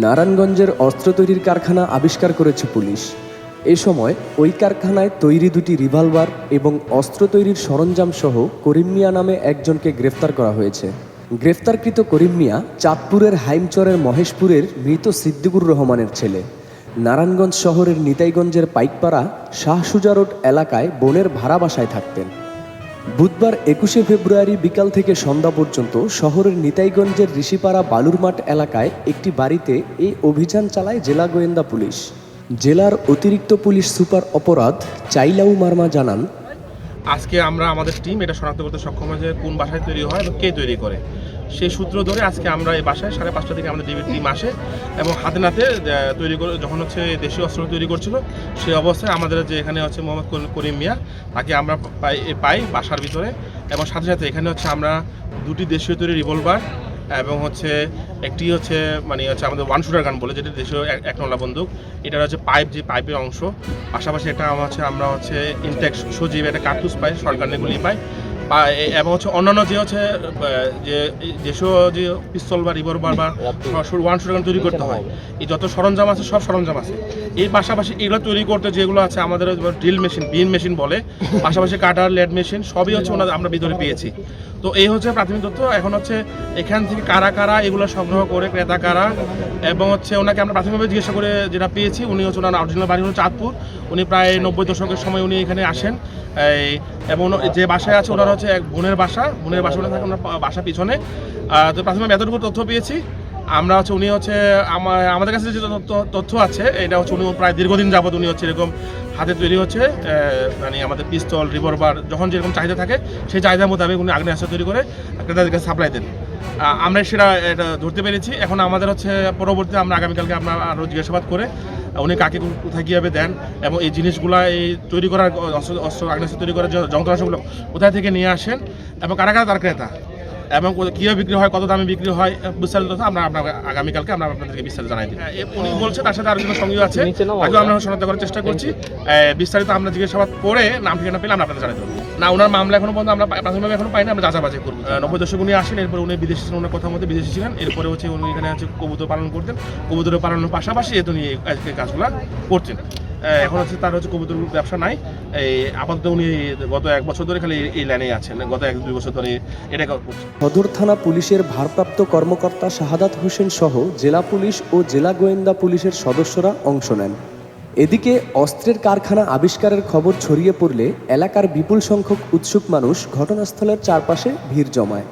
নারায়ণগঞ্জের অস্ত্র তৈরির কারখানা আবিষ্কার করেছে পুলিশ। এ সময় ওই কারখানায় তৈরি দুটি রিভলভার এবং অস্ত্র তৈরির সরঞ্জাম সহ করিম মিয়া নামে একজনকে গ্রেফতার করা হয়েছে। গ্রেফতারকৃত করিম মিয়া চাঁদপুরের হাইমচরের মহেশপুরের মৃত সিদ্দিকুর রহমানের ছেলে। নারায়ণগঞ্জ শহরের নিতাইগঞ্জের পাইকপাড়া শাহ সুজা রোড এলাকায় বোনের ভাড়া বাসায় থাকতেন। বুধবার ২১শে ফেব্রুয়ারি বিকাল থেকে সন্ধ্যা পর্যন্ত শহরের নিতাইগঞ্জের ঋষিপাড়া বালুরমাঠ এলাকায় একটি বাড়িতে এই অভিযান চালায় জেলা গোয়েন্দা পুলিশ। জেলার অতিরিক্ত পুলিশ সুপার অপরাধ চাইলাউ মার্মা জানান, আজকে আমরা আমাদের টিম এটা শনাক্ত করতে সক্ষম হয়েছে কোন বাসায় তৈরি হয় এবং কে তৈরি করে। সেই সূত্র ধরে আজকে আমরা এই বাসায় 5:30 থেকে আমাদের টিম আসে এবং হাতে নাতে তৈরি করে যখন দেশীয় অস্ত্র তৈরি করছিল সেই অবস্থায় আমাদের যে এখানে মোহাম্মদ করিম মিয়া তাকে আমরা পাই বাসার ভিতরে। এবং সাথে সাথে এখানে আমরা দুটি দেশীয় তৈরি রিভলভার এবং একটি আমাদের ওয়ান শুটার গান বলে, যেটা দেশীয় এক নলা বন্দুক। এটা পাইপ, যে পাইপের অংশ। পাশাপাশি এটা আমরা ইনটেক সজীব একটা কার্তুজ পাই, শর্টগানের গুলি পাই। এবং অন্যান্য যে দেশীয় যে পিস্তল বা রিভলভার বা ওয়ান শুটার গান তৈরি করতে হয়, এই যত সরঞ্জাম আছে সব সরঞ্জাম আছে। এই পাশাপাশি এগুলো তৈরি করতে যেগুলো আছে আমাদের ড্রিল মেশিন, বিন মেশিন বলে, পাশাপাশি কাটার, লেড মেশিন সবই আমরা ভিতরে পেয়েছি। তো এই প্রাথমিক তথ্য। এখন এখান থেকে কারা কারা এগুলো সংগ্রহ করে, ক্রেতা কারা, এবং ওনাকে আমরা প্রাথমিকভাবে জিজ্ঞাসা করে যেটা পেয়েছি, উনি ওনার অরিজিনাল বাড়ি চাঁদপুর। উনি প্রায় 90 দশকের সময় উনি এখানে আসেন। এবং যে বাসায় আছে ওনার এক বোনের বাসা থাকে ওনার বাসা পিছনে। তো প্রাথমিক এতটুকু তথ্য পেয়েছি আমরা। উনি আমাদের কাছে যে তথ্য আছে এটা উনি প্রায় দীর্ঘদিন যাবত উনি এরকম হাতে তৈরি আমাদের পিস্তল, রিভলভার যখন যেরকম চাহিদা থাকে সেই চাহিদা মোতাবেক উনি আগ্নেয়াস্ত্র তৈরি করে ক্রেতাদের কাছে সাপ্লাই দেন। আমরা এটা ধরতে পেরেছি। এখন আমাদের পরবর্তীতে আমরা আগামীকালকে আমরা আরও জিজ্ঞাসাবাদ করে উনি কাকে কোথায় কীভাবে দেন এবং এই জিনিসগুলো এই তৈরি করার অস্ত্র আগ্নেয়াস্ত্র তৈরি করার যন্ত্রাংশগুলো কোথায় থেকে নিয়ে আসেন এবং কারা কারা তার ক্রেতা এবং কীভাবে বিক্রি হয়, কত দামে বিক্রি হয়, বিস্তারিত আমরা আগামীকালকে আমরা আপনাদেরকে বিস্তারিত জানাই দিই। উনি বলছে তার সাথে আরেকজন সঙ্গী আছে, তাকেও আমরা শনাক্ত করার চেষ্টা করছি। বিস্তারিত আমরা জিজ্ঞাসাবাদ করে নাম ঠিকানা পেলে আমরা আপনাদের জানাই দেবো। না, ওনার মামলা এখনো পর্যন্ত আমরা প্রাথমিকভাবে এখনো পাইনি, আমরা যাচাই করবো। 90 দশক উনি আসেন, এরপর উনি বিদেশি ছিলেন, ওনার কথা মতো বিদেশি ছিলেন। এরপরে উনি এখানে কবুতর পালন করতেন, কবুতর পালনের পাশাপাশি উনি এই কাজগুলো করতেন। এখন তার কবুতর ব্যবসা নাই। আপাতত উনি গত 1 বছর ধরে খালি এই লাইনেই আছেন, গত 1-2 বছর ধরে এটা করছেন। সদর থানা পুলিশের ভারপ্রাপ্ত কর্মকর্তা শাহাদাত হোসেন সহ জেলা পুলিশ ও জেলা গোয়েন্দা পুলিশের সদস্যরা অংশ নেন। এদিকে অস্ত্রের কারখানা আবিষ্কারের খবর ছড়িয়ে পড়লে এলাকার বিপুল সংখ্যক উৎসুক মানুষ ঘটনাস্থলের চারপাশে ভিড় জমায়।